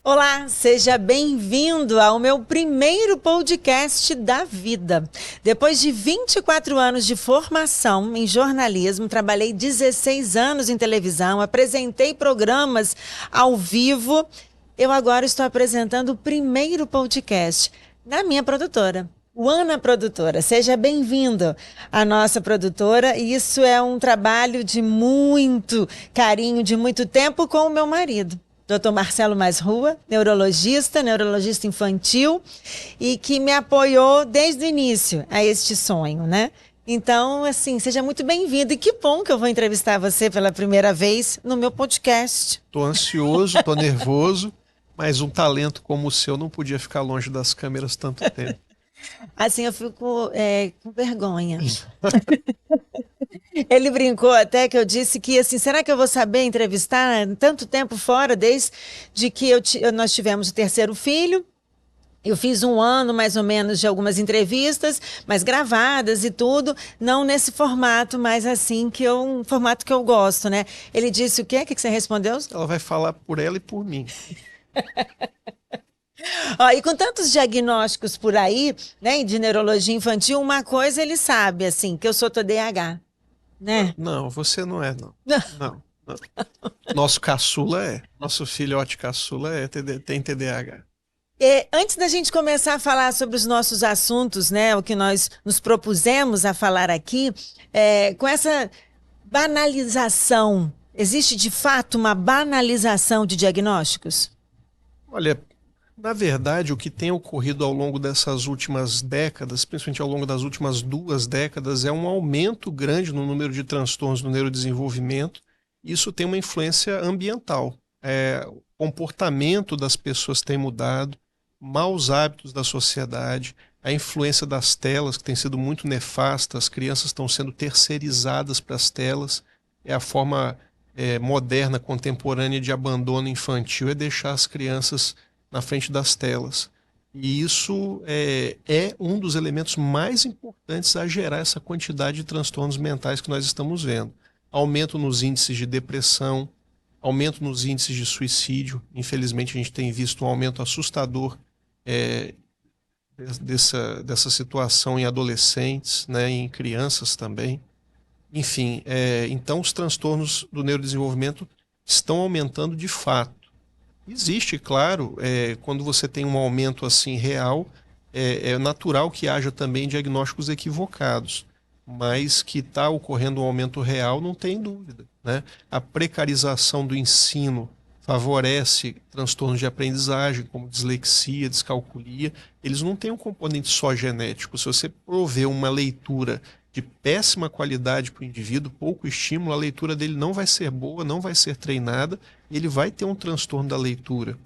Olá, seja bem-vindo ao meu primeiro podcast da vida. Depois de 24 anos de formação em jornalismo, trabalhei 16 anos em televisão, apresentei programas ao vivo. Eu agora estou apresentando o primeiro podcast da minha produtora. Ana Produtora, seja bem-vindo à nossa produtora. Isso é um trabalho de muito carinho, de muito tempo com o meu marido. Dr. Marcelo Masrua, neurologista infantil e que me apoiou desde o início a este sonho, né? Então, assim, seja muito bem-vindo e que bom que eu vou entrevistar você pela primeira vez no meu podcast. Tô ansioso, tô nervoso, mas um talento como o seu não podia ficar longe das câmeras tanto tempo. Assim, eu fico com vergonha. Ele brincou até que eu disse que, assim, será que eu vou saber entrevistar tanto tempo fora, desde que nós tivemos o terceiro filho? Eu fiz um ano, mais ou menos, de algumas entrevistas, mas gravadas e tudo, não nesse formato, mas assim, um formato que eu gosto, né? Ele disse o quê? O que você respondeu? Ela vai falar por ela e por mim. Ó, e com tantos diagnósticos por aí, né, de neurologia infantil, uma coisa ele sabe, assim, que eu sou TDAH. Né? Não, você não é, não. Não. Nosso caçula é. Nosso filhote caçula tem TDAH. Antes da gente começar a falar sobre os nossos assuntos, né, o que nós nos propusemos a falar aqui, com essa banalização, existe de fato uma banalização de diagnósticos? Olha, na verdade, o que tem ocorrido ao longo dessas últimas décadas, principalmente ao longo das últimas 2 décadas, é um aumento grande no número de transtornos no neurodesenvolvimento. Isso tem uma influência ambiental. O comportamento das pessoas tem mudado, maus hábitos da sociedade, a influência das telas, que tem sido muito nefasta, as crianças estão sendo terceirizadas para as telas, é a forma moderna, contemporânea de abandono infantil, é deixar as crianças na frente das telas. E isso é um dos elementos mais importantes a gerar essa quantidade de transtornos mentais que nós estamos vendo. Aumento nos índices de depressão, aumento nos índices de suicídio. Infelizmente, a gente tem visto um aumento assustador dessa situação em adolescentes, né, em crianças também. Enfim, então os transtornos do neurodesenvolvimento estão aumentando de fato. Existe, claro, quando você tem um aumento assim real, é natural que haja também diagnósticos equivocados, mas que está ocorrendo um aumento real, não tem dúvida, né? A precarização do ensino favorece transtornos de aprendizagem, como dislexia, descalculia. Eles não têm um componente só genético. Se você prover uma leitura de péssima qualidade para o indivíduo, pouco estímulo, a leitura dele não vai ser boa, não vai ser treinada, e ele vai ter um transtorno da leitura.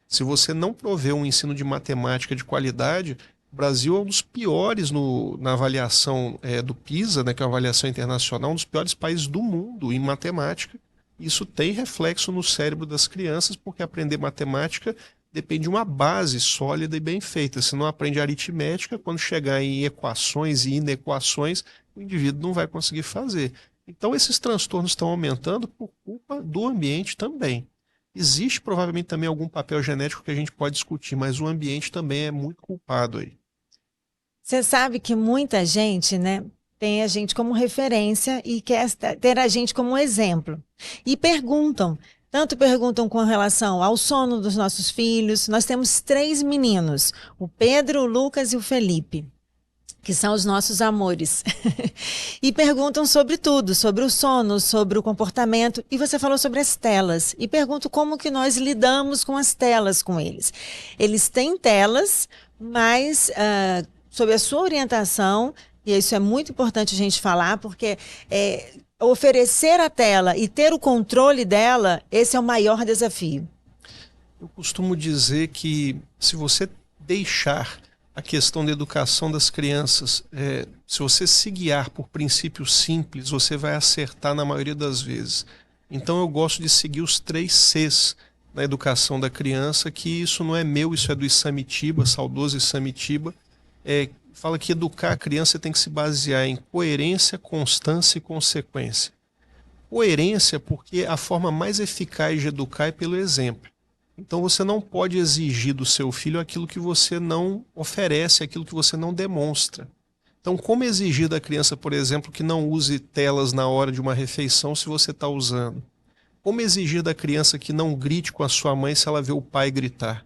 Se você não prover um ensino de matemática de qualidade, o Brasil é um dos piores na avaliação do PISA, né, que é uma avaliação internacional, um dos piores países do mundo em matemática. Isso tem reflexo no cérebro das crianças, porque aprender matemática depende de uma base sólida e bem feita. Se não aprende aritmética, quando chegar em equações e inequações, o indivíduo não vai conseguir fazer. Então, esses transtornos estão aumentando por culpa do ambiente também. Existe provavelmente também algum papel genético que a gente pode discutir, mas o ambiente também é muito culpado aí. Você sabe que muita gente, né, tem a gente como referência e quer ter a gente como exemplo. E tanto perguntam com relação ao sono dos nossos filhos. Nós temos 3 meninos, o Pedro, o Lucas e o Felipe, que são os nossos amores. E perguntam sobre tudo, sobre o sono, sobre o comportamento. E você falou sobre as telas. E pergunto como que nós lidamos com as telas com eles. Eles têm telas, mas sob a sua orientação, e isso é muito importante a gente falar, porque oferecer a tela e ter o controle dela, esse é o maior desafio. Eu costumo dizer que se você deixar a questão da educação das crianças, se você se guiar por princípios simples, você vai acertar na maioria das vezes. Então eu gosto de seguir os 3 Cs na educação da criança, que isso não é meu, isso é do Isamitiba, saudoso Isamitiba. Fala que educar a criança tem que se basear em coerência, constância e consequência. Coerência porque a forma mais eficaz de educar é pelo exemplo. Então você não pode exigir do seu filho aquilo que você não oferece, aquilo que você não demonstra. Então, como exigir da criança, por exemplo, que não use telas na hora de uma refeição se você está usando? Como exigir da criança que não grite com a sua mãe se ela vê o pai gritar?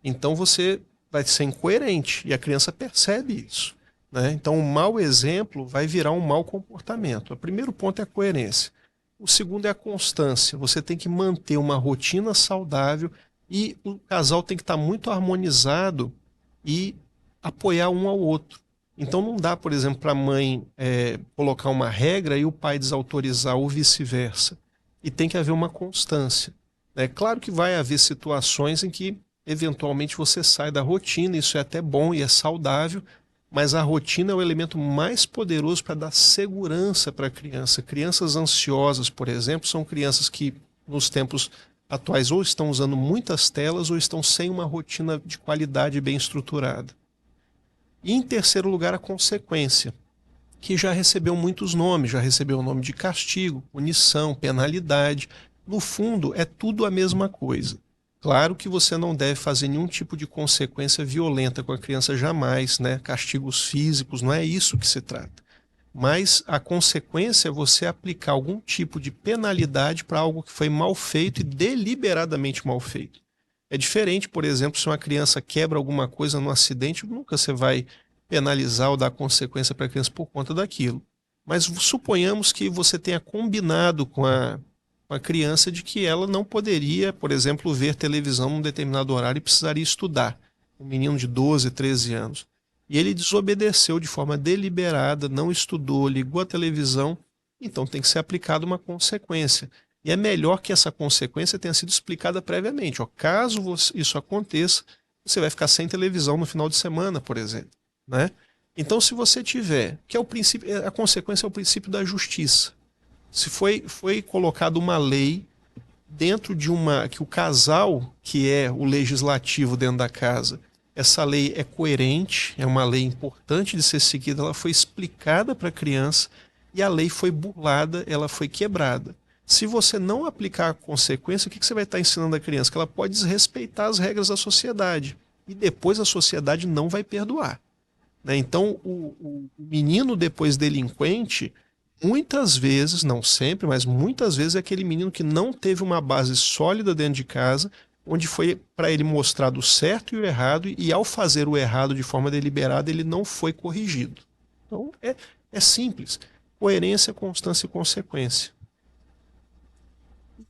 Então você vai ser incoerente e a criança percebe isso, né? Então um mau exemplo vai virar um mau comportamento. O primeiro ponto é a coerência. O segundo é a constância. Você tem que manter uma rotina saudável e o casal tem que estar muito harmonizado e apoiar um ao outro. Então não dá, por exemplo, para a mãe colocar uma regra e o pai desautorizar ou vice-versa. E tem que haver uma constância. É claro que vai haver situações em que eventualmente você sai da rotina, isso é até bom e é saudável, mas a rotina é o elemento mais poderoso para dar segurança para a criança. Crianças ansiosas, por exemplo, são crianças que nos tempos atuais ou estão usando muitas telas ou estão sem uma rotina de qualidade bem estruturada. E em terceiro lugar, a consequência, que já recebeu muitos nomes, já recebeu o nome de castigo, punição, penalidade. No fundo, é tudo a mesma coisa. Claro que você não deve fazer nenhum tipo de consequência violenta com a criança jamais, né? Castigos físicos, não é isso que se trata. Mas a consequência é você aplicar algum tipo de penalidade para algo que foi mal feito e deliberadamente mal feito. É diferente, por exemplo, se uma criança quebra alguma coisa num acidente, nunca você vai penalizar ou dar consequência para a criança por conta daquilo. Mas suponhamos que você tenha combinado com a criança de que ela não poderia, por exemplo, ver televisão num determinado horário e precisaria estudar. Um menino de 12, 13 anos. E ele desobedeceu de forma deliberada, não estudou, ligou a televisão, então tem que ser aplicada uma consequência. E é melhor que essa consequência tenha sido explicada previamente. Ó, caso isso aconteça, você vai ficar sem televisão no final de semana, por exemplo. Né? Então, se você tiver, que é o princípio, a consequência é o princípio da justiça. Se foi colocada uma lei dentro de que o casal, que é o legislativo dentro da casa, essa lei é coerente, é uma lei importante de ser seguida, ela foi explicada para a criança e a lei foi burlada, ela foi quebrada. Se você não aplicar a consequência, o que você vai estar ensinando a criança? Que ela pode desrespeitar as regras da sociedade e depois a sociedade não vai perdoar. Então, o menino depois delinquente, muitas vezes, não sempre, mas muitas vezes é aquele menino que não teve uma base sólida dentro de casa, onde foi para ele mostrado o certo e o errado, e ao fazer o errado de forma deliberada, ele não foi corrigido. Então, é simples. Coerência, constância e consequência.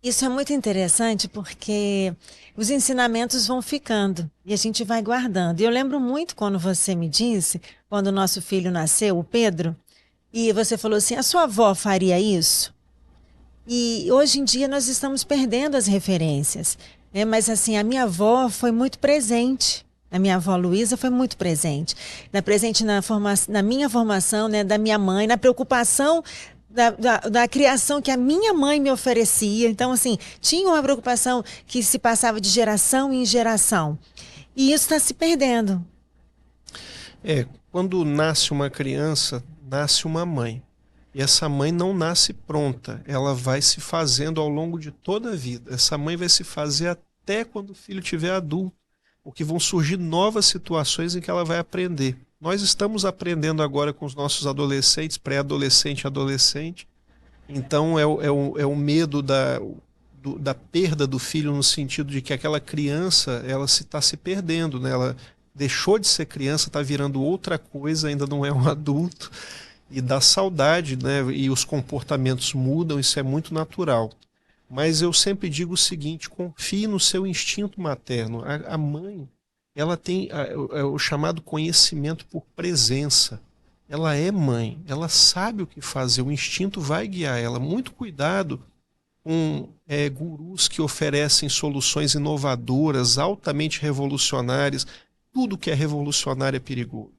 Isso é muito interessante porque os ensinamentos vão ficando e a gente vai guardando. E eu lembro muito quando você me disse, quando o nosso filho nasceu, o Pedro, e você falou assim, a sua avó faria isso? E hoje em dia nós estamos perdendo as referências, né? Mas assim, a minha avó foi muito presente. A minha avó Luísa foi muito presente. Presente na minha formação, né, da minha mãe, na preocupação da criação que a minha mãe me oferecia. Então, assim, tinha uma preocupação que se passava de geração em geração. E isso está se perdendo. Quando nasce uma criança, nasce uma mãe. E essa mãe não nasce pronta, ela vai se fazendo ao longo de toda a vida. Essa mãe vai se fazer até quando o filho estiver adulto, porque vão surgir novas situações em que ela vai aprender. Nós estamos aprendendo agora com os nossos adolescentes, pré-adolescente e adolescente. Então é o medo da perda do filho, no sentido de que aquela criança ela está se perdendo, né? Ela deixou de ser criança, está virando outra coisa, ainda não é um adulto. E dá saudade, né? E os comportamentos mudam, isso é muito natural. Mas eu sempre digo o seguinte, confie no seu instinto materno. A mãe, ela tem o chamado conhecimento por presença. Ela é mãe, ela sabe o que fazer, o instinto vai guiar ela. Muito cuidado com gurus que oferecem soluções inovadoras, altamente revolucionárias. Tudo que é revolucionário é perigoso.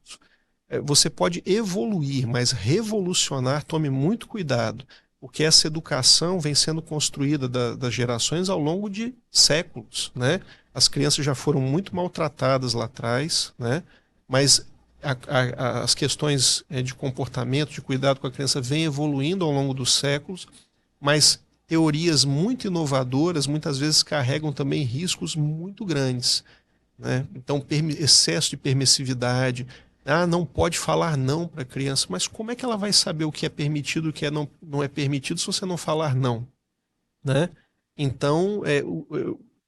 Você pode evoluir, mas revolucionar, tome muito cuidado, porque essa educação vem sendo construída das gerações ao longo de séculos, né? As crianças já foram muito maltratadas lá atrás, né? Mas as questões de comportamento, de cuidado com a criança, vêm evoluindo ao longo dos séculos, mas teorias muito inovadoras muitas vezes carregam também riscos muito grandes, né? Então, excesso de permissividade. Não pode falar não para a criança, mas como é que ela vai saber o que é permitido e o que não é permitido se você não falar não, né? Então,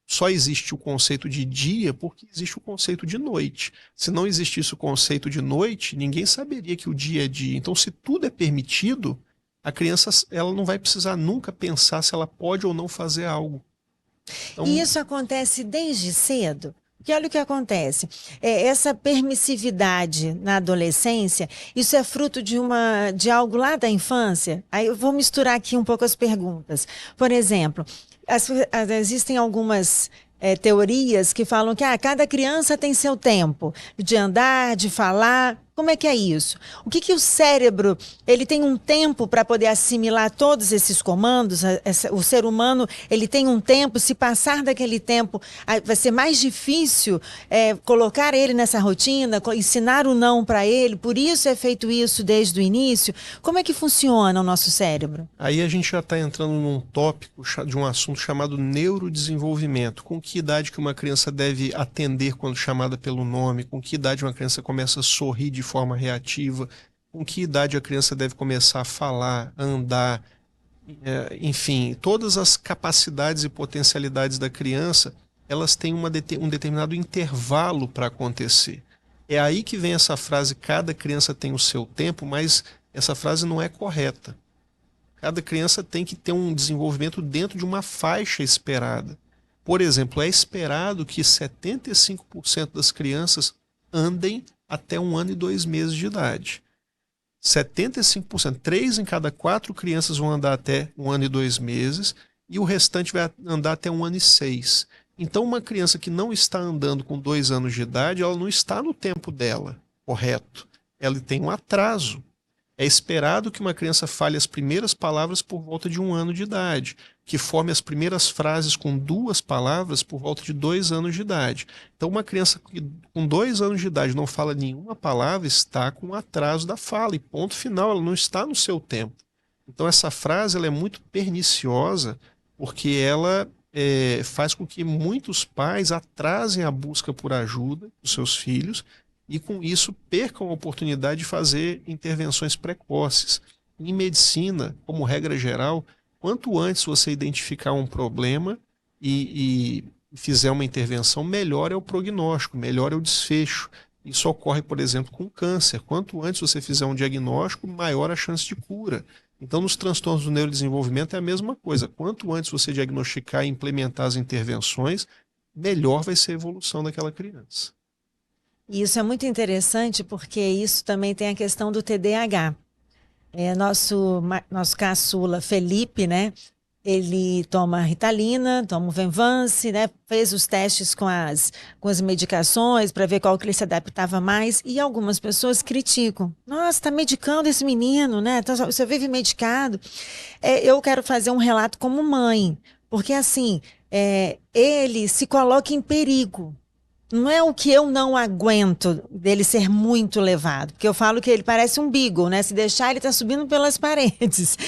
só existe o conceito de dia porque existe o conceito de noite. Se não existisse o conceito de noite, ninguém saberia que o dia é dia. Então, se tudo é permitido, a criança ela não vai precisar nunca pensar se ela pode ou não fazer algo. Então, E isso acontece desde cedo? Porque olha o que acontece. Essa permissividade na adolescência, isso é fruto de algo lá da infância? Aí eu vou misturar aqui um pouco as perguntas. Por exemplo, existem algumas teorias que falam que cada criança tem seu tempo de andar, de falar. Como é que é isso? O que o cérebro, ele tem um tempo para poder assimilar todos esses comandos? O ser humano, ele tem um tempo, se passar daquele tempo, vai ser mais difícil colocar ele nessa rotina, ensinar o não para ele, por isso é feito isso desde o início. Como é que funciona o nosso cérebro? Aí a gente já está entrando num tópico de um assunto chamado neurodesenvolvimento. Com que idade que uma criança deve atender quando chamada pelo nome? Com que idade uma criança começa a sorrir de forma reativa? Com que idade a criança deve começar a falar, a andar? Enfim, todas as capacidades e potencialidades da criança, elas têm um determinado intervalo para acontecer. É aí que vem essa frase, cada criança tem o seu tempo, mas essa frase não é correta. Cada criança tem que ter um desenvolvimento dentro de uma faixa esperada. Por exemplo, é esperado que 75% das crianças andem até 1 ano e 2 meses de idade. 75%, 3 em cada 4 crianças vão andar até 1 ano e 2 meses e o restante vai andar até 1 ano e 6. Então, uma criança que não está andando com 2 anos de idade, ela não está no tempo dela, correto? Ela tem um atraso. É esperado que uma criança fale as primeiras palavras por volta de 1 ano de idade, que forme as primeiras frases com 2 palavras por volta de 2 anos de idade. Então, uma criança que com 2 anos de idade não fala nenhuma palavra está com um atraso da fala, e ponto final, ela não está no seu tempo. Então, essa frase ela é muito perniciosa, porque ela faz com que muitos pais atrasem a busca por ajuda dos seus filhos, e com isso percam a oportunidade de fazer intervenções precoces. Em medicina, como regra geral, quanto antes você identificar um problema e fizer uma intervenção, melhor é o prognóstico, melhor é o desfecho. Isso ocorre, por exemplo, com câncer. Quanto antes você fizer um diagnóstico, maior a chance de cura. Então, nos transtornos do neurodesenvolvimento é a mesma coisa. Quanto antes você diagnosticar e implementar as intervenções, melhor vai ser a evolução daquela criança. E isso é muito interessante porque isso também tem a questão do TDAH. Nosso caçula Felipe, né? Ele toma Ritalina, toma o Venvance, né? Fez os testes com as medicações para ver qual que ele se adaptava mais. E algumas pessoas criticam. Nossa, tá medicando esse menino, né? Você vive medicado. Eu quero fazer um relato como mãe, porque assim, ele se coloca em perigo. Não é o que eu não aguento dele ser muito levado, porque eu falo que ele parece um beagle, né? Se deixar, ele está subindo pelas paredes.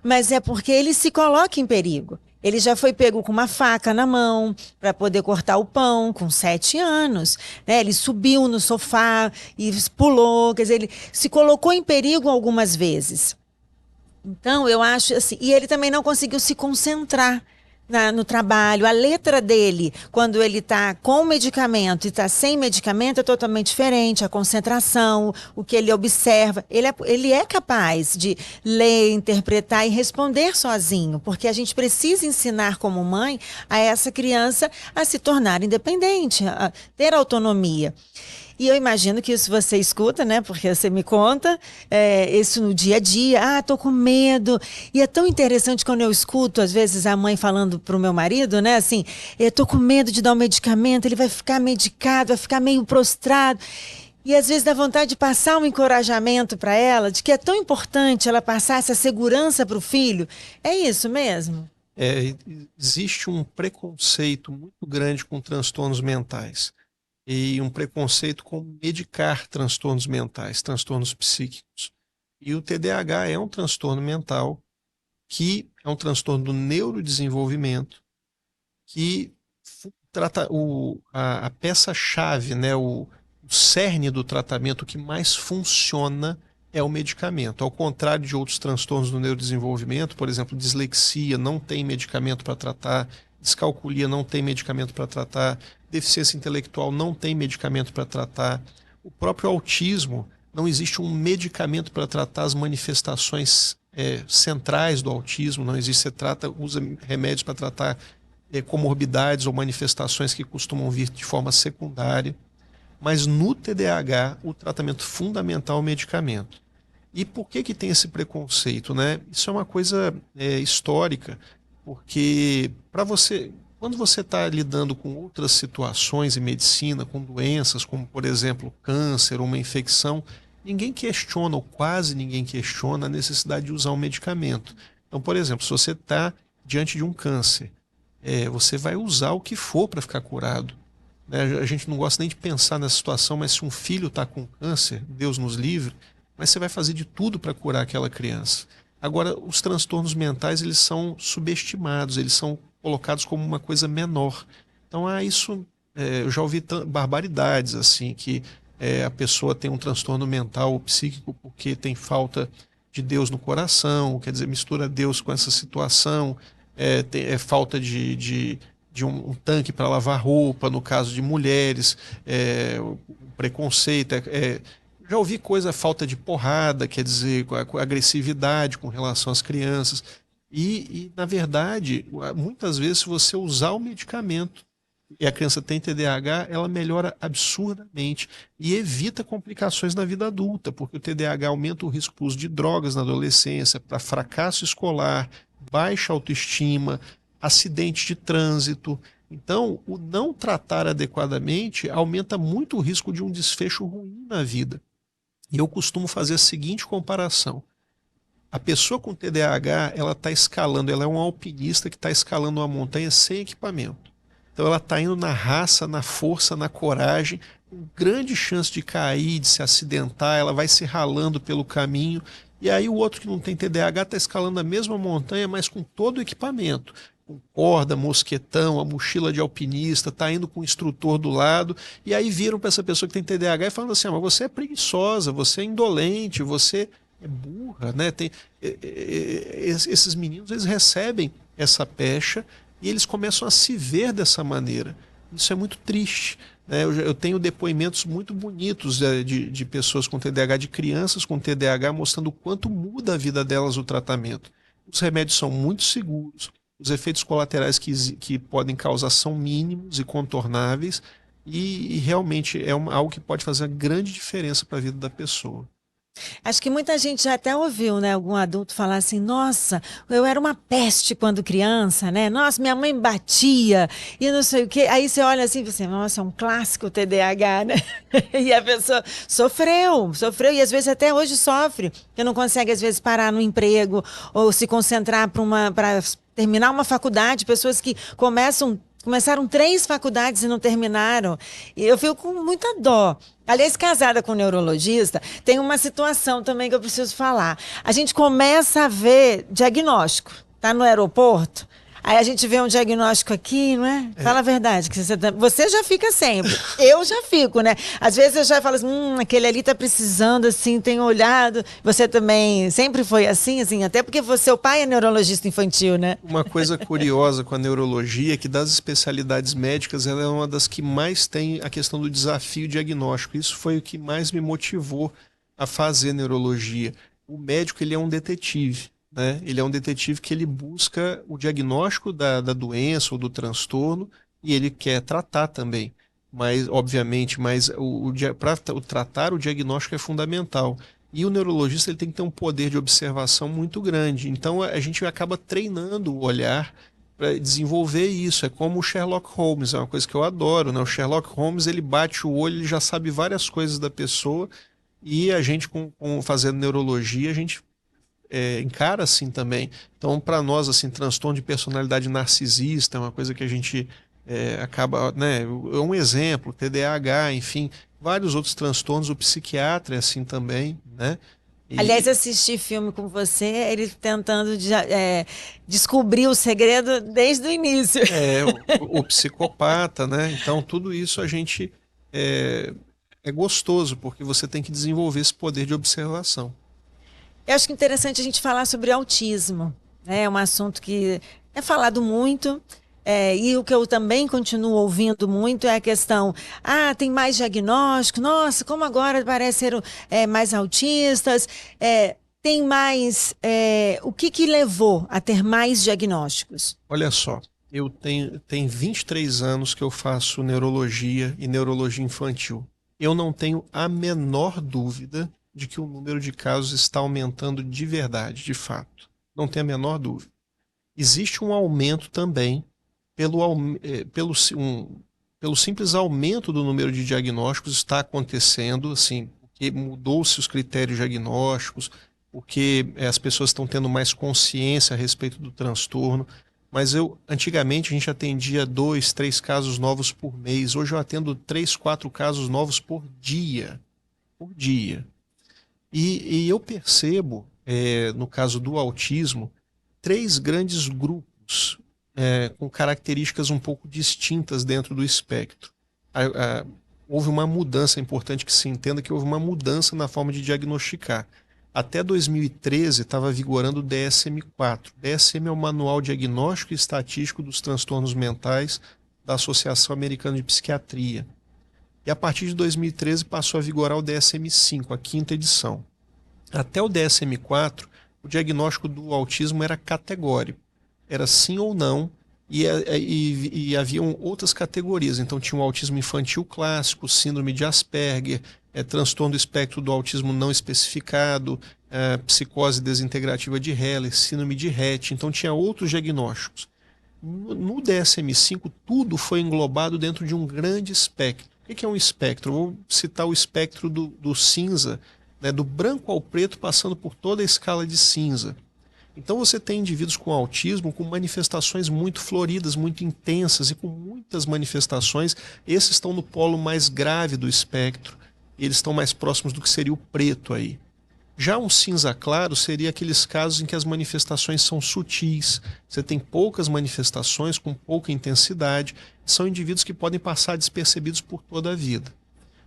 Mas é porque ele se coloca em perigo. Ele já foi pego com uma faca na mão para poder cortar o pão com 7 anos, né? Ele subiu no sofá e pulou, quer dizer, ele se colocou em perigo algumas vezes. Então, eu acho assim, e ele também não conseguiu se concentrar no trabalho. A letra dele, quando ele está com medicamento e está sem medicamento, é totalmente diferente. A concentração, o que ele observa. Ele é capaz de ler, interpretar e responder sozinho, porque a gente precisa ensinar como mãe a essa criança a se tornar independente, a ter autonomia. E eu imagino que isso você escuta, né? Porque você me conta isso no dia a dia. Tô com medo. E é tão interessante quando eu escuto, às vezes, a mãe falando pro meu marido, né? Assim, eu tô com medo de dar o medicamento, ele vai ficar medicado, vai ficar meio prostrado. E às vezes dá vontade de passar um encorajamento para ela, de que é tão importante ela passar essa segurança para o filho. É isso mesmo? Existe um preconceito muito grande com transtornos mentais. E um preconceito com medicar transtornos mentais, transtornos psíquicos. E o TDAH é um transtorno mental que é um transtorno do neurodesenvolvimento que trata a peça-chave, né, o cerne do tratamento, que mais funciona é o medicamento. Ao contrário de outros transtornos do neurodesenvolvimento, por exemplo, dislexia não tem medicamento para tratar, descalculia não tem medicamento para tratar, deficiência intelectual não tem medicamento para tratar, o próprio autismo não existe um medicamento para tratar as manifestações centrais do autismo, não existe, usa remédios para tratar comorbidades ou manifestações que costumam vir de forma secundária. Mas no TDAH, o tratamento fundamental é o medicamento. E por que tem esse preconceito, né? Isso é uma coisa histórica, porque quando você está lidando com outras situações em medicina, com doenças, como por exemplo câncer ou uma infecção, ninguém questiona, ou quase ninguém questiona, a necessidade de usar um medicamento. Então, por exemplo, se você está diante de um câncer, você vai usar o que for para ficar curado. A gente não gosta nem de pensar nessa situação, mas se um filho está com câncer, Deus nos livre, mas você vai fazer de tudo para curar aquela criança. Agora, os transtornos mentais, eles são subestimados, eles são colocados como uma coisa menor. Então, eu já ouvi barbaridades, assim, que a pessoa tem um transtorno mental ou psíquico porque tem falta de Deus no coração, quer dizer, mistura Deus com essa situação, falta de um tanque para lavar roupa, no caso de mulheres, preconceito, já ouvi falta de porrada, quer dizer, com agressividade com relação às crianças. E, na verdade, muitas vezes, se você usar o medicamento e a criança tem TDAH, ela melhora absurdamente e evita complicações na vida adulta, porque o TDAH aumenta o risco para o uso de drogas na adolescência, para fracasso escolar, baixa autoestima, acidentes de trânsito. Então, o não tratar adequadamente aumenta muito o risco de um desfecho ruim na vida. E eu costumo fazer a seguinte comparação. A pessoa com TDAH, ela está escalando, ela é um alpinista que está escalando uma montanha sem equipamento. Então ela está indo na raça, na força, na coragem, com grande chance de cair, de se acidentar, ela vai se ralando pelo caminho. E aí o outro que não tem TDAH está escalando a mesma montanha, mas com todo o equipamento. Com corda, mosquetão, a mochila de alpinista, está indo com o instrutor do lado, e aí viram para essa pessoa que tem TDAH e falando assim, mas você é preguiçosa, você é indolente, você é burra, né? Esses meninos, eles recebem essa pecha e eles começam a se ver dessa maneira. Isso é muito triste, né? Eu tenho depoimentos muito bonitos de pessoas com TDAH, de crianças com TDAH, mostrando o quanto muda a vida delas o tratamento. Os remédios são muito seguros, os efeitos colaterais que podem causar são mínimos e contornáveis, e realmente é algo que pode fazer uma grande diferença para a vida da pessoa. Acho que muita gente já até ouviu, né, algum adulto falar assim, nossa, eu era uma peste quando criança, né? Nossa, minha mãe batia e não sei o quê. Aí você olha assim e você, nossa, é um clássico TDAH, né? E a pessoa sofreu, e às vezes até hoje sofre, que não consegue às vezes parar no emprego ou se concentrar para terminar uma faculdade, pessoas que começaram 3 faculdades e não terminaram. E eu fico com muita dó. Aliás, casada com um neurologista, tem uma situação também que eu preciso falar. A gente começa a ver diagnóstico. Tá no aeroporto, aí a gente vê um diagnóstico aqui, não é? Fala a verdade, que você já fica sempre. Eu já fico, né? Às vezes eu já falo assim, aquele ali tá precisando, assim, tem olhado. Você também sempre foi assim, até porque seu pai é neurologista infantil, né? Uma coisa curiosa com a neurologia é que das especialidades médicas, ela é uma das que mais tem a questão do desafio diagnóstico. Isso foi o que mais me motivou a fazer neurologia. O médico, ele é um detetive. Né? Ele é um detetive que ele busca o diagnóstico da doença ou do transtorno e ele quer tratar também. Mas, obviamente, para tratar o diagnóstico é fundamental. E o neurologista ele tem que ter um poder de observação muito grande. Então a gente acaba treinando o olhar para desenvolver isso. É como o Sherlock Holmes, é uma coisa que eu adoro. Né? O Sherlock Holmes ele bate o olho, ele já sabe várias coisas da pessoa e a gente, fazendo neurologia, a gente encara assim também. Então, para nós, assim, transtorno de personalidade narcisista é uma coisa que a gente acaba, né? É um exemplo, TDAH, enfim, vários outros transtornos. O psiquiatra é assim também, né? Aliás, assistir filme com você, ele tentando descobrir o segredo desde o início. O psicopata, né? Então, tudo isso a gente é gostoso, porque você tem que desenvolver esse poder de observação. Eu acho que é interessante a gente falar sobre autismo, né? É um assunto que é falado muito. E o que eu também continuo ouvindo muito é a questão, tem mais diagnóstico, nossa, como agora pareceram mais autistas, tem mais, o que levou a ter mais diagnósticos? Olha só, eu tenho 23 anos que eu faço neurologia e neurologia infantil. Eu não tenho a menor dúvida de que o número de casos está aumentando de verdade, de fato. Não tenho a menor dúvida. Existe um aumento também pelo simples aumento do número de diagnósticos está acontecendo, assim, porque mudou-se os critérios diagnósticos, porque as pessoas estão tendo mais consciência a respeito do transtorno. Mas antigamente a gente atendia 2, 3 casos novos por mês. Hoje eu atendo 3, 4 casos novos por dia. Por dia. E eu percebo, no caso do autismo, 3 grandes grupos com características um pouco distintas dentro do espectro. Houve uma mudança, é importante que se entenda que houve uma mudança na forma de diagnosticar. Até 2013 estava vigorando o DSM-4. DSM é o Manual Diagnóstico e Estatístico dos Transtornos Mentais da Associação Americana de Psiquiatria. E a partir de 2013 passou a vigorar o DSM-5, a 5ª edição. Até o DSM-4, o diagnóstico do autismo era categórico. Era sim ou não, e haviam outras categorias. Então tinha o autismo infantil clássico, síndrome de Asperger, transtorno do espectro do autismo não especificado, psicose desintegrativa de Heller, síndrome de Rett. Então tinha outros diagnósticos. No DSM-5, tudo foi englobado dentro de um grande espectro. O que é um espectro? Eu vou citar o espectro do cinza, né, do branco ao preto, passando por toda a escala de cinza. Então você tem indivíduos com autismo com manifestações muito floridas, muito intensas e com muitas manifestações. Esses estão no polo mais grave do espectro. Eles estão mais próximos do que seria o preto aí. Já um cinza claro seria aqueles casos em que as manifestações são sutis. Você tem poucas manifestações com pouca intensidade. São indivíduos que podem passar despercebidos por toda a vida.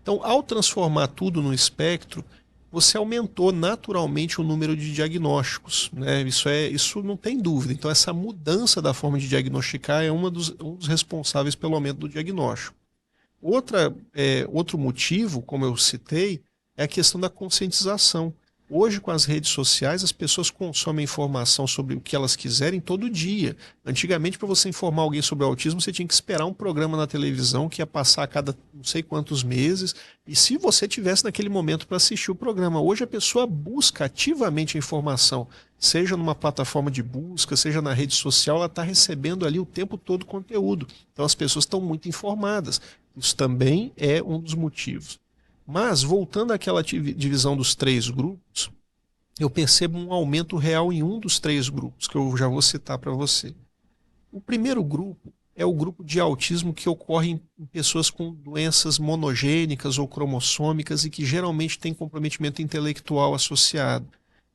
Então, ao transformar tudo no espectro, você aumentou naturalmente o número de diagnósticos, né? Isso não tem dúvida. Então, essa mudança da forma de diagnosticar é um dos responsáveis pelo aumento do diagnóstico. Outro motivo, como eu citei, é a questão da conscientização. Hoje, com as redes sociais, as pessoas consomem informação sobre o que elas quiserem todo dia. Antigamente, para você informar alguém sobre o autismo, você tinha que esperar um programa na televisão que ia passar a cada não sei quantos meses. E se você tivesse naquele momento para assistir o programa, hoje a pessoa busca ativamente a informação, seja numa plataforma de busca, seja na rede social, ela está recebendo ali o tempo todo conteúdo. Então as pessoas estão muito informadas. Isso também é um dos motivos. Mas, voltando àquela divisão dos 3 grupos, eu percebo um aumento real em um dos 3 grupos, que eu já vou citar para você. O primeiro grupo é o grupo de autismo que ocorre em pessoas com doenças monogênicas ou cromossômicas e que geralmente tem comprometimento intelectual associado.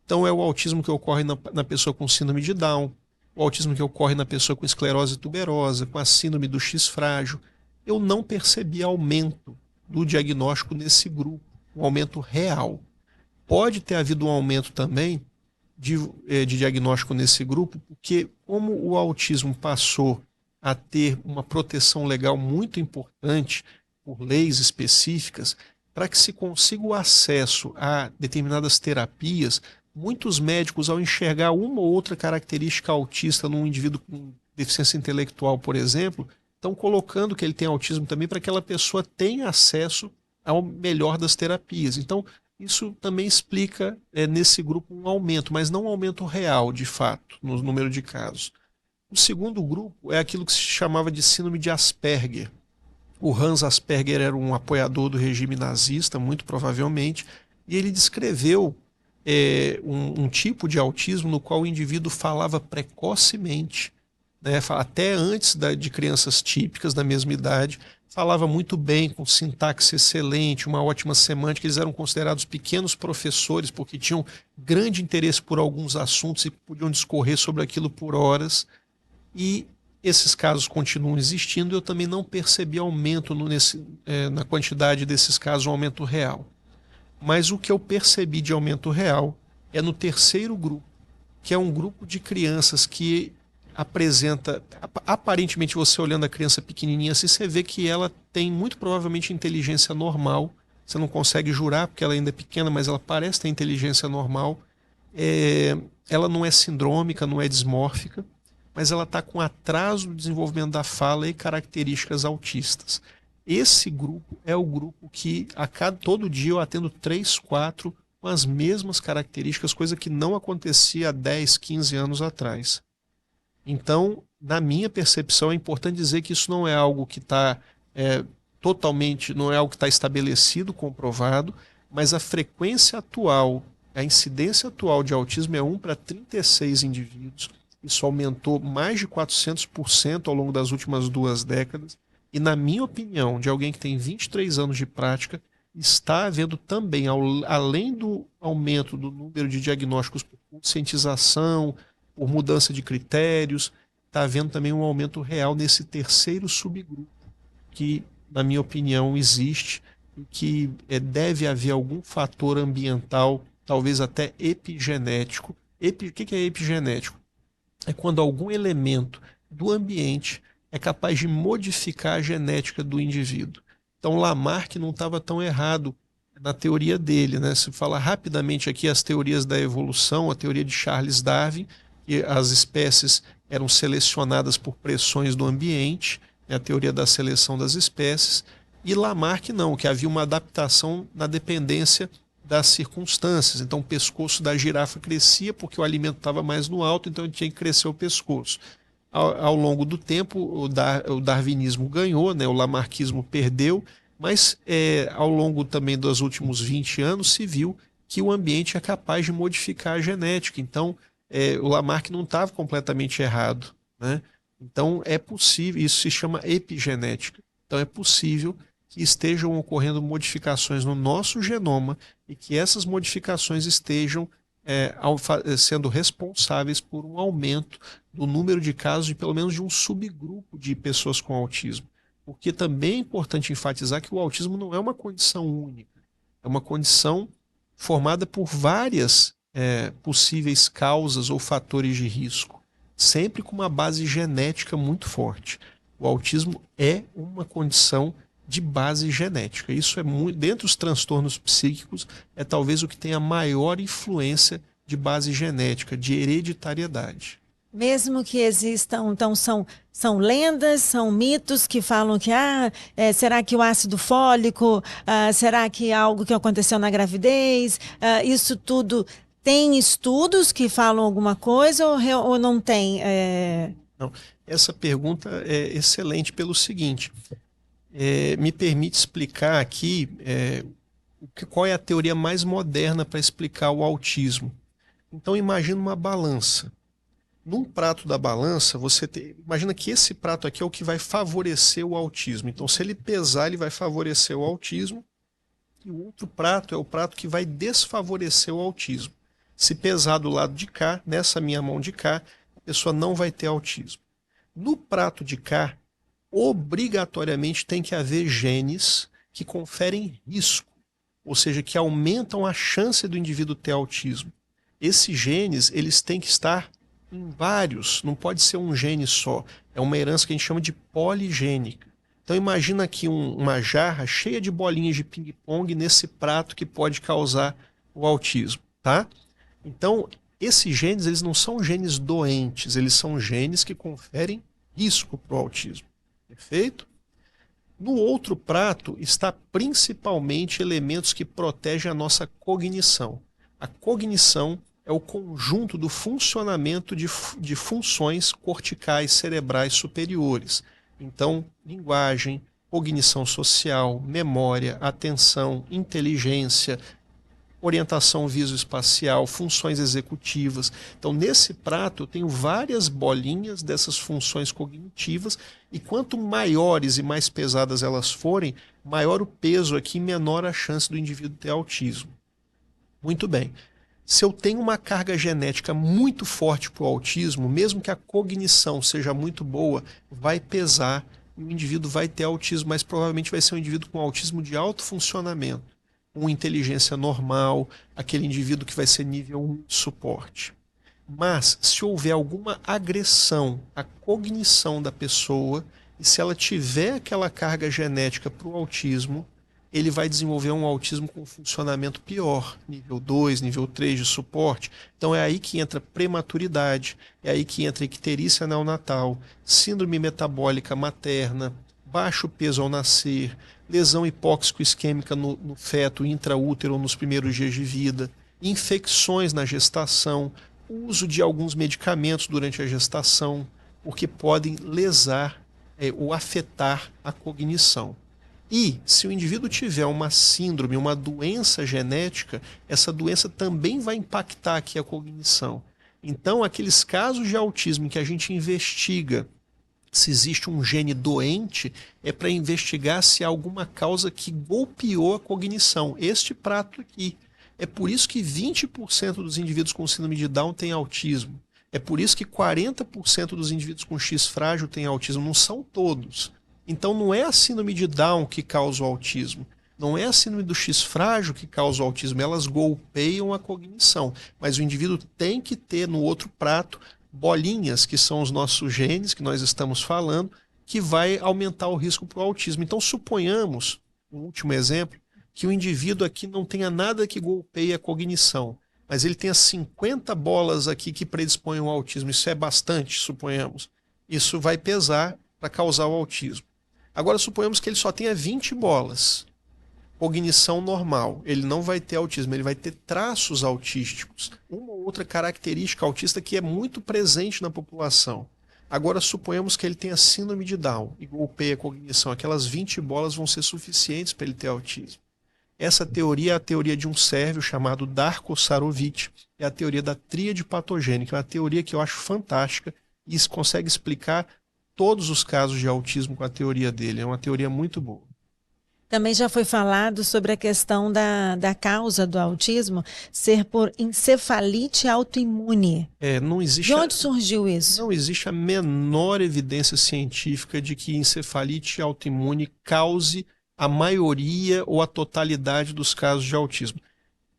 Então é o autismo que ocorre na pessoa com síndrome de Down, o autismo que ocorre na pessoa com esclerose tuberosa, com a síndrome do X frágil. Eu não percebi aumento do diagnóstico nesse grupo, um aumento real. Pode ter havido um aumento também de diagnóstico nesse grupo, porque como o autismo passou a ter uma proteção legal muito importante por leis específicas, para que se consiga o acesso a determinadas terapias, muitos médicos, ao enxergar uma ou outra característica autista num indivíduo com deficiência intelectual, por exemplo, estão colocando que ele tem autismo também para que aquela pessoa tenha acesso ao melhor das terapias. Então, isso também explica nesse grupo um aumento, mas não um aumento real, de fato, no número de casos. O segundo grupo é aquilo que se chamava de síndrome de Asperger. O Hans Asperger era um apoiador do regime nazista, muito provavelmente, e ele descreveu um tipo de autismo no qual o indivíduo falava precocemente, né, até antes de crianças típicas da mesma idade, falava muito bem, com sintaxe excelente, uma ótima semântica. Eles eram considerados pequenos professores porque tinham grande interesse por alguns assuntos e podiam discorrer sobre aquilo por horas. E esses casos continuam existindo. Eu também não percebi aumento na quantidade desses casos, um aumento real. Mas o que eu percebi de aumento real é no terceiro grupo, que é um grupo de crianças que apresenta, aparentemente você olhando a criança pequenininha assim, você vê que ela tem muito provavelmente inteligência normal. Você não consegue jurar porque ela ainda é pequena, mas ela parece ter inteligência normal. Ela não é sindrômica, não é dismórfica, mas ela está com atraso no desenvolvimento da fala e características autistas. Esse grupo é o grupo que todo dia eu atendo 3, 4 com as mesmas características, coisa que não acontecia há 10, 15 anos atrás. Então, na minha percepção, é importante dizer que isso não é algo que está totalmente, não é algo que está estabelecido, comprovado, mas a frequência atual, a incidência atual de autismo é 1 para 36 indivíduos. Isso aumentou mais de 400% ao longo das últimas 2 décadas. E, na minha opinião, de alguém que tem 23 anos de prática, está havendo também, além do aumento do número de diagnósticos por conscientização, por mudança de critérios, está havendo também um aumento real nesse terceiro subgrupo, que, na minha opinião, existe e que deve haver algum fator ambiental, talvez até epigenético. O que é epigenético? É quando algum elemento do ambiente é capaz de modificar a genética do indivíduo. Então, Lamarck não estava tão errado na teoria dele, né? Se fala rapidamente aqui as teorias da evolução, a teoria de Charles Darwin, que as espécies eram selecionadas por pressões do ambiente, né? A teoria da seleção das espécies, e Lamarck não, que havia uma adaptação na dependência das circunstâncias. Então, o pescoço da girafa crescia porque o alimento estava mais no alto, então ele tinha que crescer o pescoço. Ao longo do tempo, o darwinismo ganhou, né? O lamarquismo perdeu, mas ao longo também dos últimos 20 anos se viu que o ambiente é capaz de modificar a genética. Então, o Lamarck não estava completamente errado, né? Então, é possível, isso se chama epigenética. Então, é possível que estejam ocorrendo modificações no nosso genoma e que essas modificações estejam sendo responsáveis por um aumento do número de casos de pelo menos de um subgrupo de pessoas com autismo. Porque também é importante enfatizar que o autismo não é uma condição única, é uma condição formada por várias possíveis causas ou fatores de risco, sempre com uma base genética muito forte. O autismo é uma condição de base genética. Isso é muito, dentre os transtornos psíquicos, é talvez o que tem a maior influência de base genética, de hereditariedade. Mesmo que existam, então são lendas, são mitos que falam que será que o ácido fólico, será que é algo que aconteceu na gravidez, isso tudo tem estudos que falam alguma coisa ou não tem? Não, essa pergunta é excelente pelo seguinte. Me permite explicar aqui qual é a teoria mais moderna para explicar o autismo. Então imagina uma balança. Num prato da balança, imagina que esse prato aqui é o que vai favorecer o autismo. Então se ele pesar, ele vai favorecer o autismo, e o outro prato é o prato que vai desfavorecer o autismo. Se pesar do lado de cá, nessa minha mão de cá, a pessoa não vai ter autismo. No prato de cá, obrigatoriamente tem que haver genes que conferem risco, ou seja, que aumentam a chance do indivíduo ter autismo. Esses genes, eles têm que estar em vários, não pode ser um gene só. É uma herança que a gente chama de poligênica. Então imagina aqui uma jarra cheia de bolinhas de ping-pong nesse prato que pode causar o autismo, tá? Então, esses genes, eles não são genes doentes, eles são genes que conferem risco para o autismo. Perfeito? No outro prato está principalmente elementos que protegem a nossa cognição. A cognição é o conjunto do funcionamento de funções corticais cerebrais superiores. Então, linguagem, cognição social, memória, atenção, inteligência, orientação visoespacial, funções executivas. Então, nesse prato, eu tenho várias bolinhas dessas funções cognitivas, e quanto maiores e mais pesadas elas forem, maior o peso aqui, menor a chance do indivíduo ter autismo. Muito bem. Se eu tenho uma carga genética muito forte para o autismo, mesmo que a cognição seja muito boa, vai pesar e o indivíduo vai ter autismo, mas provavelmente vai ser um indivíduo com autismo de alto funcionamento, com inteligência normal, aquele indivíduo que vai ser nível 1 de suporte. Mas, se houver alguma agressão à cognição da pessoa, e se ela tiver aquela carga genética para o autismo, ele vai desenvolver um autismo com funcionamento pior, nível 2, nível 3 de suporte. Então é aí que entra prematuridade, é aí que entra icterícia neonatal, síndrome metabólica materna, baixo peso ao nascer, lesão hipóxico-isquêmica no feto intraútero ou nos primeiros dias de vida, infecções na gestação, uso de alguns medicamentos durante a gestação, porque podem lesar ou afetar a cognição. E, se o indivíduo tiver uma síndrome, uma doença genética, essa doença também vai impactar aqui a cognição. Então, aqueles casos de autismo em que a gente investiga se existe um gene doente, é para investigar se há alguma causa que golpeou a cognição. Este prato aqui. É por isso que 20% dos indivíduos com síndrome de Down têm autismo. É por isso que 40% dos indivíduos com X frágil têm autismo. Não são todos. Então não é a síndrome de Down que causa o autismo, não é a síndrome do X frágil que causa o autismo, elas golpeiam a cognição, mas o indivíduo tem que ter no outro prato bolinhas, que são os nossos genes que nós estamos falando, que vai aumentar o risco para o autismo. Então suponhamos, um último exemplo, que o indivíduo aqui não tenha nada que golpeie a cognição, mas ele tenha 50 bolas aqui que predispõem ao autismo, isso é bastante, suponhamos. Isso vai pesar para causar o autismo. Agora suponhamos que ele só tenha 20 bolas, cognição normal, ele não vai ter autismo, ele vai ter traços autísticos, uma ou outra característica autista que é muito presente na população. Agora suponhamos que ele tenha síndrome de Down e golpeia a cognição, aquelas 20 bolas vão ser suficientes para ele ter autismo. Essa teoria é a teoria de um sérvio chamado Darko Sarovic, é a teoria da tríade patogênica, é uma teoria que eu acho fantástica e isso consegue explicar todos os casos de autismo com a teoria dele. É uma teoria muito boa. Também já foi falado sobre a questão da causa do autismo ser por encefalite autoimune. Não existe. De onde surgiu isso? Não existe a menor evidência científica de que encefalite autoimune cause a maioria ou a totalidade dos casos de autismo.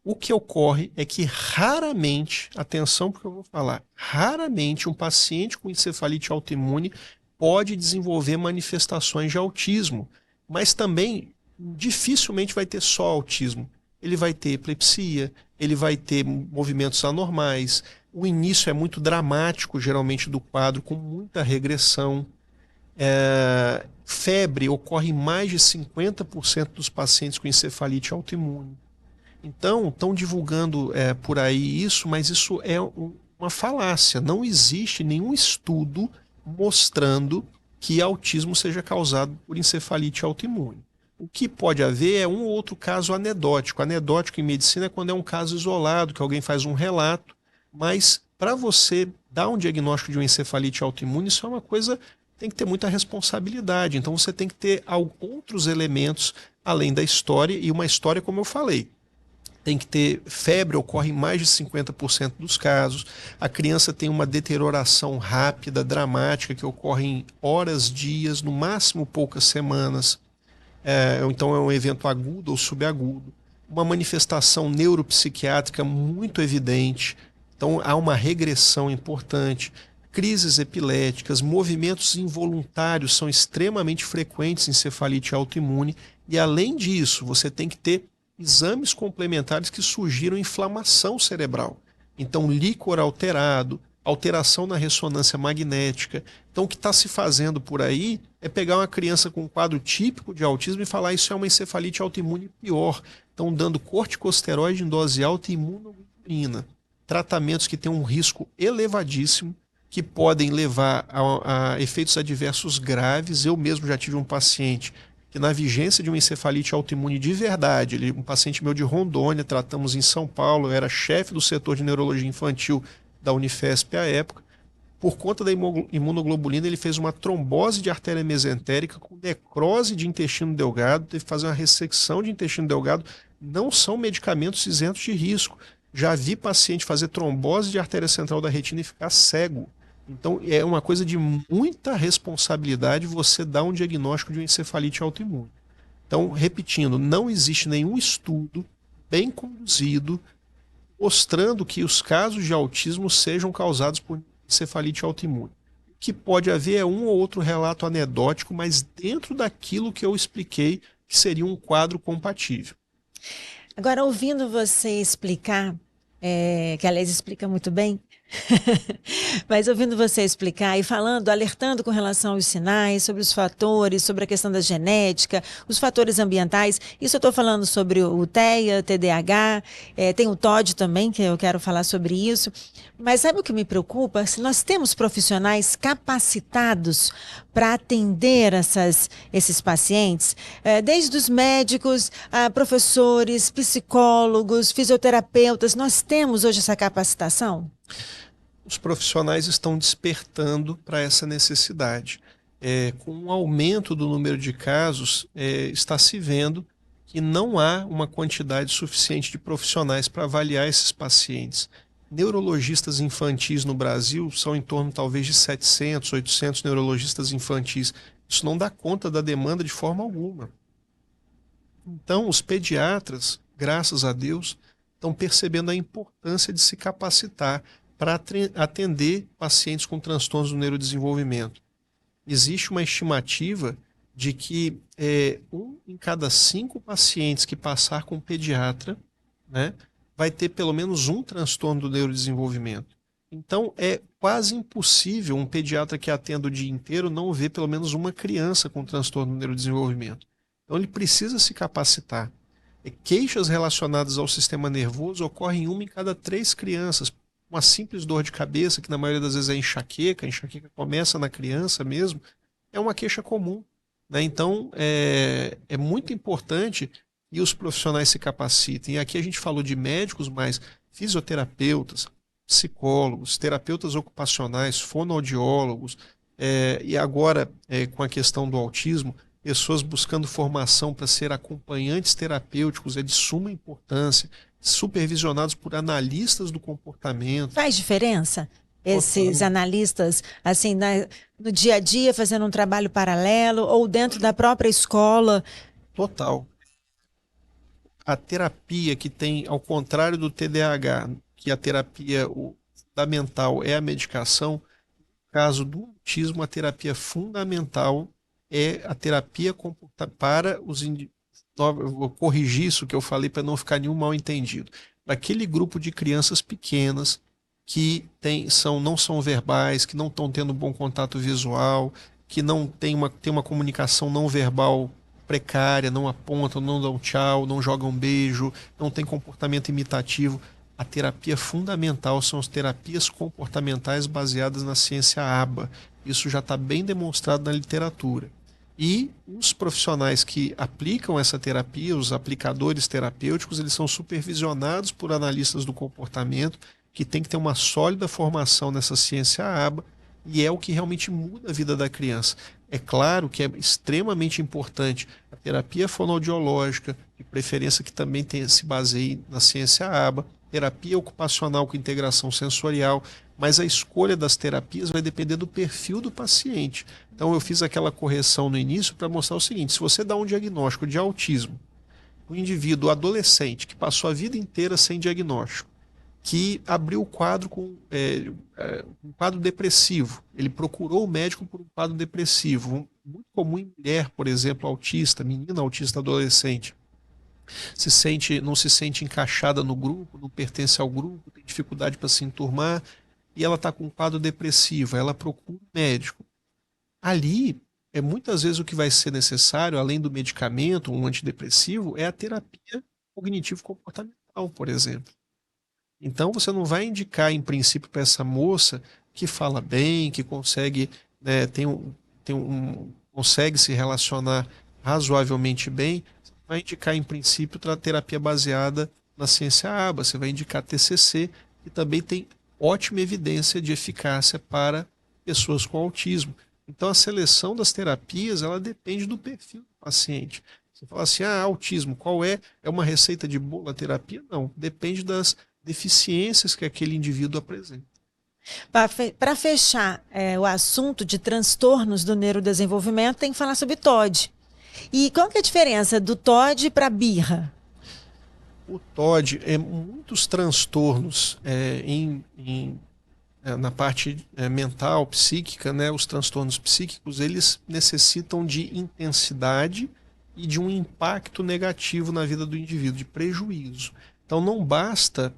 O que ocorre é que raramente, atenção porque eu vou falar, raramente um paciente com encefalite autoimune pode desenvolver manifestações de autismo, mas também dificilmente vai ter só autismo. Ele vai ter epilepsia, ele vai ter movimentos anormais, o início é muito dramático, geralmente, do quadro, com muita regressão. Febre ocorre em mais de 50% dos pacientes com encefalite autoimune. Então, estão divulgando por aí isso, mas isso é uma falácia. Não existe nenhum estudo mostrando que autismo seja causado por encefalite autoimune. O que pode haver é um ou outro caso anedótico. Anedótico em medicina é quando é um caso isolado, que alguém faz um relato, mas para você dar um diagnóstico de uma encefalite autoimune, isso é uma coisa, tem que ter muita responsabilidade. Então você tem que ter outros elementos além da história, e uma história, como eu falei, tem que ter febre, ocorre em mais de 50% dos casos. A criança tem uma deterioração rápida, dramática, que ocorre em horas, dias, no máximo poucas semanas. Então é um evento agudo ou subagudo. Uma manifestação neuropsiquiátrica muito evidente. Então há uma regressão importante. Crises epiléticas, movimentos involuntários são extremamente frequentes em encefalite autoimune. E além disso, você tem que ter exames complementares que sugiram inflamação cerebral. Então, líquor alterado, alteração na ressonância magnética. Então, o que está se fazendo por aí é pegar uma criança com um quadro típico de autismo e falar isso é uma encefalite autoimune pior. Estão dando corticosteroide em dose alta e imunoglobulina. Tratamentos que têm um risco elevadíssimo, que podem levar a efeitos adversos graves. Eu mesmo já tive um paciente que na vigência de uma encefalite autoimune de verdade, um paciente meu de Rondônia, tratamos em São Paulo, eu era chefe do setor de neurologia infantil da Unifesp à época, por conta da imunoglobulina, ele fez uma trombose de artéria mesentérica com necrose de intestino delgado, teve que fazer uma ressecção de intestino delgado. Não são medicamentos isentos de risco. Já vi paciente fazer trombose de artéria central da retina e ficar cego. Então, é uma coisa de muita responsabilidade você dar um diagnóstico de uma encefalite autoimune. Então, repetindo, não existe nenhum estudo bem conduzido mostrando que os casos de autismo sejam causados por encefalite autoimune. O que pode haver é um ou outro relato anedótico, mas dentro daquilo que eu expliquei, que seria um quadro compatível. Agora, ouvindo você explicar, que aliás explica muito bem, mas ouvindo você explicar e falando, alertando com relação aos sinais, sobre os fatores, sobre a questão da genética, os fatores ambientais, isso eu estou falando sobre o TEA, TDAH, tem o TOD também, que eu quero falar sobre isso, mas sabe o que me preocupa? Se nós temos profissionais capacitados para atender esses pacientes, desde os médicos, a professores, psicólogos, fisioterapeutas, nós temos hoje essa capacitação? Os profissionais estão despertando para essa necessidade. Com o aumento do número de casos, está se vendo que não há uma quantidade suficiente de profissionais para avaliar esses pacientes. Neurologistas infantis no Brasil são em torno talvez de 700, 800 neurologistas infantis. Isso não dá conta da demanda de forma alguma. Então, os pediatras, graças a Deus, estão percebendo a importância de se capacitar para atender pacientes com transtornos do neurodesenvolvimento. Existe uma estimativa de que 1 em cada 5 pacientes que passar com um pediatra, né, vai ter pelo menos um transtorno do neurodesenvolvimento. Então, é quase impossível um pediatra que atenda o dia inteiro não ver pelo menos uma criança com transtorno do neurodesenvolvimento. Então, ele precisa se capacitar. Queixas relacionadas ao sistema nervoso ocorrem em 1 em cada 3 crianças. Uma simples dor de cabeça, que na maioria das vezes é enxaqueca, a enxaqueca começa na criança mesmo, é uma queixa comum, né? Então, é muito importante que os profissionais se capacitem. E aqui a gente falou de médicos, mas fisioterapeutas, psicólogos, terapeutas ocupacionais, fonoaudiólogos, e agora, com a questão do autismo, pessoas buscando formação para ser acompanhantes terapêuticos é de suma importância, supervisionados por analistas do comportamento. Faz diferença? Esses analistas, assim, no dia a dia, fazendo um trabalho paralelo ou dentro da própria escola? Total. A terapia que tem, ao contrário do TDAH, que a terapia fundamental é a medicação, no caso do autismo, a terapia fundamental é a terapia para os indivíduos. Eu vou corrigir isso que eu falei para não ficar nenhum mal entendido. Para aquele grupo de crianças pequenas que não são verbais, que não estão tendo bom contato visual, que não tem uma comunicação não verbal precária, não apontam, não dão tchau, não jogam beijo, não tem comportamento imitativo. A terapia fundamental são as terapias comportamentais baseadas na ciência ABA. Isso já está bem demonstrado na literatura. E os profissionais que aplicam essa terapia, os aplicadores terapêuticos, eles são supervisionados por analistas do comportamento, que tem que ter uma sólida formação nessa ciência ABA, e é o que realmente muda a vida da criança. É claro que é extremamente importante a terapia fonoaudiológica, de preferência que também se baseie na ciência ABA, terapia ocupacional com integração sensorial, mas a escolha das terapias vai depender do perfil do paciente. Então eu fiz aquela correção no início para mostrar o seguinte: se você dá um diagnóstico de autismo, um indivíduo adolescente que passou a vida inteira sem diagnóstico, que abriu o quadro com um quadro depressivo, ele procurou o médico por um quadro depressivo, muito comum em mulher, por exemplo, autista, menina autista adolescente, não se sente encaixada no grupo, não pertence ao grupo, tem dificuldade para se enturmar, e ela está com um quadro depressivo, ela procura um médico. Ali, muitas vezes o que vai ser necessário, além do medicamento, um antidepressivo, é a terapia cognitivo-comportamental, por exemplo. Então você não vai indicar, em princípio, para essa moça que fala bem, que consegue, né, consegue se relacionar razoavelmente bem, você vai indicar, em princípio, terapia baseada na ciência ABA, você vai indicar TCC, que também tem ótima evidência de eficácia para pessoas com autismo. Então, a seleção das terapias, ela depende do perfil do paciente. Você fala assim, autismo, qual é? É uma receita de bolo a terapia? Não, depende das deficiências que aquele indivíduo apresenta. Para fechar o assunto de transtornos do neurodesenvolvimento, tem que falar sobre TOD. E qual que é a diferença do TOD para a birra? O TOD é muitos transtornos na parte mental, psíquica, né? Os transtornos psíquicos, eles necessitam de intensidade e de um impacto negativo na vida do indivíduo, de prejuízo. Então não basta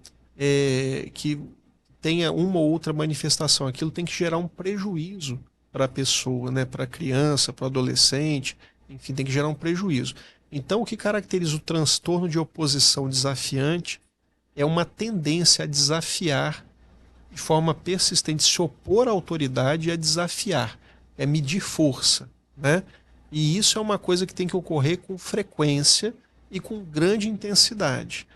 que tenha uma ou outra manifestação, aquilo tem que gerar um prejuízo para a pessoa, né? Para a criança, para o adolescente, enfim, tem que gerar um prejuízo. Então, o que caracteriza o transtorno de oposição desafiante é uma tendência a desafiar de forma persistente, se opor à autoridade e a desafiar, é medir força, né? E isso é uma coisa que tem que ocorrer com frequência e com grande intensidade.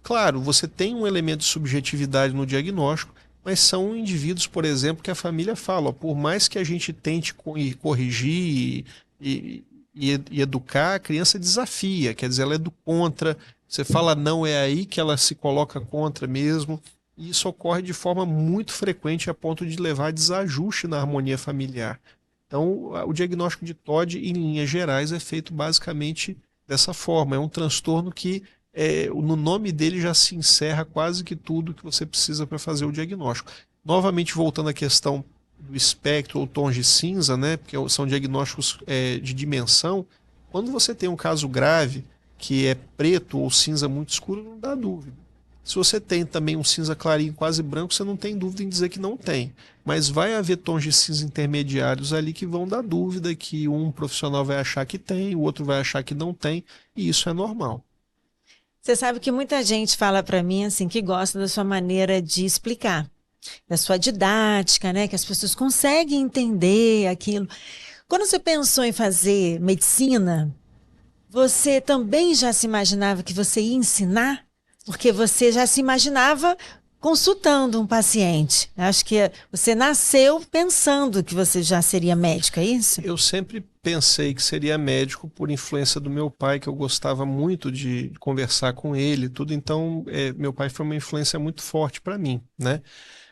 Claro, você tem um elemento de subjetividade no diagnóstico, mas são indivíduos, por exemplo, que a família fala, por mais que a gente tente corrigir e educar, a criança desafia, quer dizer, ela é do contra, você fala não, é aí que ela se coloca contra mesmo, e isso ocorre de forma muito frequente a ponto de levar a desajuste na harmonia familiar. Então, o diagnóstico de TOD, em linhas gerais, é feito basicamente dessa forma, é um transtorno que no nome dele já se encerra quase que tudo que você precisa para fazer o diagnóstico. Novamente, voltando à questão do espectro ou tons de cinza, né, porque são diagnósticos de dimensão, quando você tem um caso grave, que é preto ou cinza muito escuro, não dá dúvida. Se você tem também um cinza clarinho quase branco, você não tem dúvida em dizer que não tem. Mas vai haver tons de cinza intermediários ali que vão dar dúvida, que um profissional vai achar que tem, o outro vai achar que não tem, e isso é normal. Você sabe que muita gente fala para mim assim que gosta da sua maneira de explicar, da sua didática, né? Que as pessoas conseguem entender aquilo. Quando você pensou em fazer medicina, você também já se imaginava que você ia ensinar? Porque você já se imaginava consultando um paciente. Acho que você nasceu pensando que você já seria médico, é isso? Eu sempre pensei que seria médico por influência do meu pai, que eu gostava muito de conversar com ele, tudo. Então, meu pai foi uma influência muito forte para mim, né?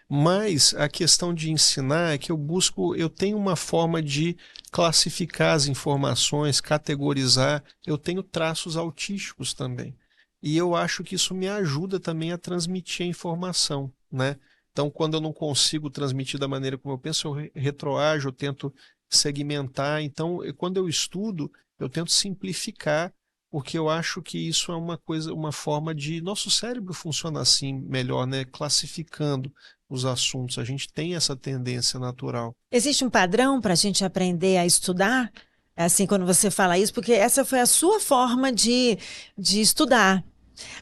Mas a questão de ensinar é que eu tenho uma forma de classificar as informações, categorizar, eu tenho traços autísticos também. E eu acho que isso me ajuda também a transmitir a informação, né? Então, quando eu não consigo transmitir da maneira como eu penso, eu retroajo, eu tento segmentar. Então, quando eu estudo, eu tento simplificar, porque eu acho que isso é uma forma de... Nosso cérebro funciona assim melhor, né? Classificando os assuntos. A gente tem essa tendência natural. Existe um padrão para a gente aprender a estudar? Assim, quando você fala isso, porque essa foi a sua forma de estudar.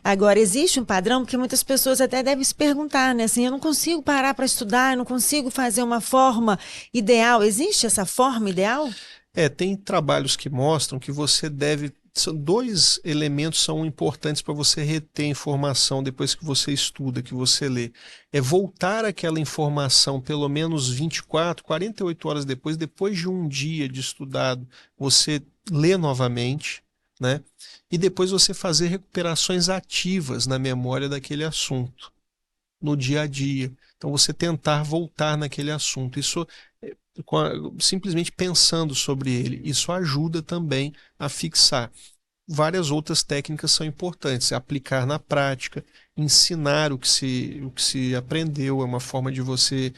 Agora, existe um padrão que muitas pessoas até devem se perguntar, né? Assim, eu não consigo parar para estudar, eu não consigo fazer uma forma ideal. Existe essa forma ideal? Tem trabalhos que mostram que você deve... Dois elementos são importantes para você reter informação depois que você estuda, que você lê. É voltar aquela informação pelo menos 24, 48 horas depois de um dia de estudado, você lê novamente, né? E depois você fazer recuperações ativas na memória daquele assunto, no dia a dia. Então você tentar voltar naquele assunto. Isso, simplesmente pensando sobre ele, isso ajuda também a fixar. Várias outras técnicas são importantes, aplicar na prática, ensinar o que se aprendeu, é uma forma de você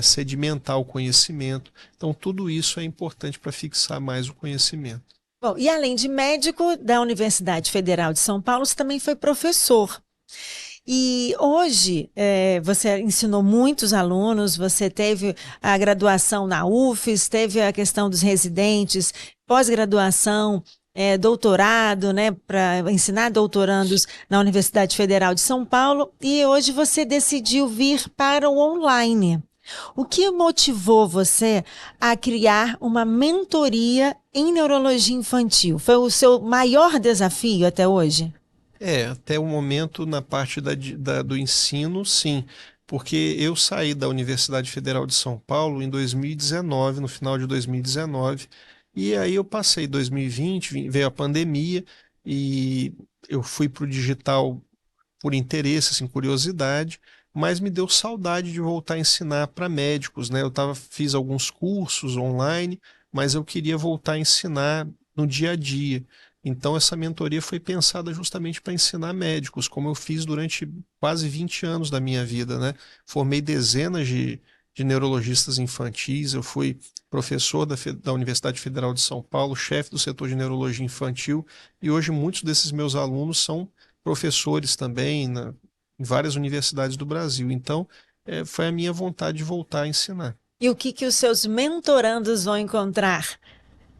sedimentar o conhecimento. Então tudo isso é importante para fixar mais o conhecimento. Bom, e além de médico da Universidade Federal de São Paulo, você também foi professor. E hoje você ensinou muitos alunos, você teve a graduação na UFES, teve a questão dos residentes, pós-graduação, doutorado, né, para ensinar doutorandos na Universidade Federal de São Paulo, e hoje você decidiu vir para o online. O que motivou você a criar uma mentoria em neurologia infantil? Foi o seu maior desafio até hoje? Até o momento, na parte do ensino, sim. Porque eu saí da Universidade Federal de São Paulo em 2019, no final de 2019, e aí eu passei 2020, veio a pandemia, e eu fui para o digital por interesse, assim, curiosidade, mas me deu saudade de voltar a ensinar para médicos, né? Fiz alguns cursos online, mas eu queria voltar a ensinar no dia a dia. Então, essa mentoria foi pensada justamente para ensinar médicos, como eu fiz durante quase 20 anos da minha vida, né? Formei dezenas de neurologistas infantis, eu fui professor da Universidade Federal de São Paulo, chefe do setor de neurologia infantil, e hoje muitos desses meus alunos são professores também em várias universidades do Brasil. Então, foi a minha vontade de voltar a ensinar. E o que os seus mentorandos vão encontrar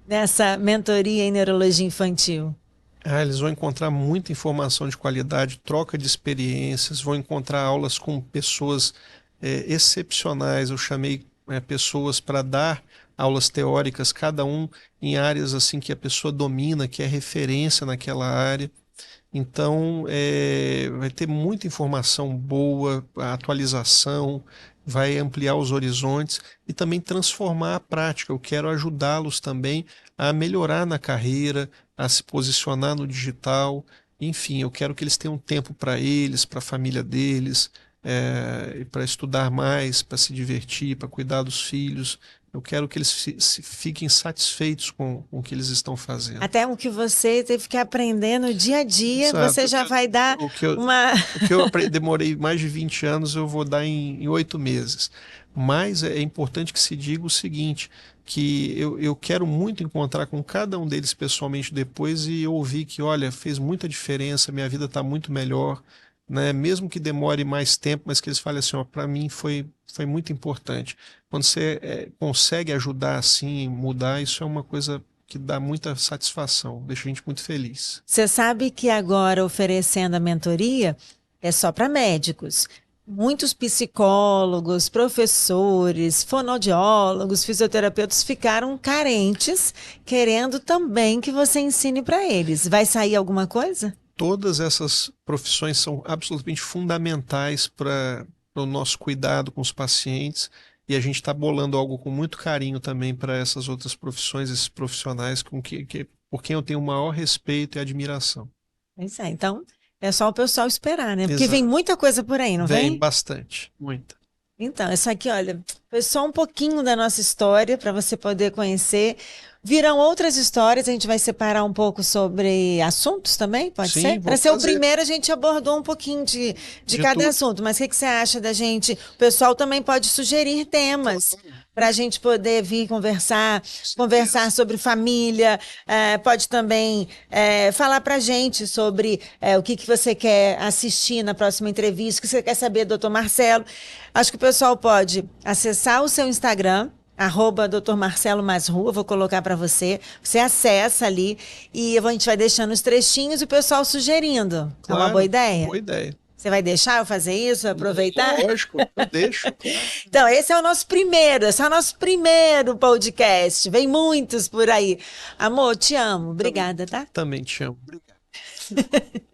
nessa mentoria em neurologia infantil? Eles vão encontrar muita informação de qualidade, troca de experiências, vão encontrar aulas com pessoas excepcionais. Eu chamei pessoas para dar aulas teóricas, cada um em áreas assim que a pessoa domina, que é referência naquela área. Então, vai ter muita informação boa, a atualização, vai ampliar os horizontes e também transformar a prática. Eu quero ajudá-los também a melhorar na carreira, a se posicionar no digital. Enfim, eu quero que eles tenham tempo para eles, para a família deles, para estudar mais, para se divertir, para cuidar dos filhos. Eu quero que eles fiquem satisfeitos com o que eles estão fazendo. Até o que você teve que aprender no dia a dia, Exato. você já vai dar uma... O que eu demorei mais de 20 anos, eu vou dar em 8 meses. Mas é importante que se diga o seguinte, que eu quero muito encontrar com cada um deles pessoalmente depois e ouvir que, olha, fez muita diferença, minha vida está muito melhor, né? Mesmo que demore mais tempo, mas que eles falem assim, para mim foi muito importante. Quando você consegue ajudar assim, mudar, isso é uma coisa que dá muita satisfação, deixa a gente muito feliz. Você sabe que agora oferecendo a mentoria é só para médicos. Muitos psicólogos, professores, fonoaudiólogos, fisioterapeutas ficaram carentes, querendo também que você ensine para eles. Vai sair alguma coisa? Todas essas profissões são absolutamente fundamentais para o nosso cuidado com os pacientes e a gente está bolando algo com muito carinho também para essas outras profissões, esses profissionais por quem eu tenho o maior respeito e admiração. Pois é, então é só o pessoal esperar, né? Porque Exato. Vem muita coisa por aí, não vem? Vem bastante, muita. Então, isso aqui, olha, foi só um pouquinho da nossa história para você poder conhecer. Virão outras histórias, a gente vai separar um pouco sobre assuntos também, pode Sim, ser? vou Para ser o fazer. primeiro, a gente abordou um pouquinho de cada tudo. assunto, mas o que você acha da gente? O pessoal também pode sugerir temas para a gente poder vir conversar sobre família, pode também falar para a gente sobre o que você quer assistir na próxima entrevista, o que você quer saber, doutor Marcelo. Acho que o pessoal pode acessar o seu Instagram, @Dr. Marcelo Masrua, vou colocar para você. Você acessa ali e a gente vai deixando os trechinhos e o pessoal sugerindo. Claro, é uma boa ideia? Boa ideia. Você vai deixar eu fazer isso, aproveitar? Lógico, eu deixo. Então, esse é o nosso primeiro podcast. Vem muitos por aí. Amor, te amo. Obrigada, tá? Também te amo. Obrigado.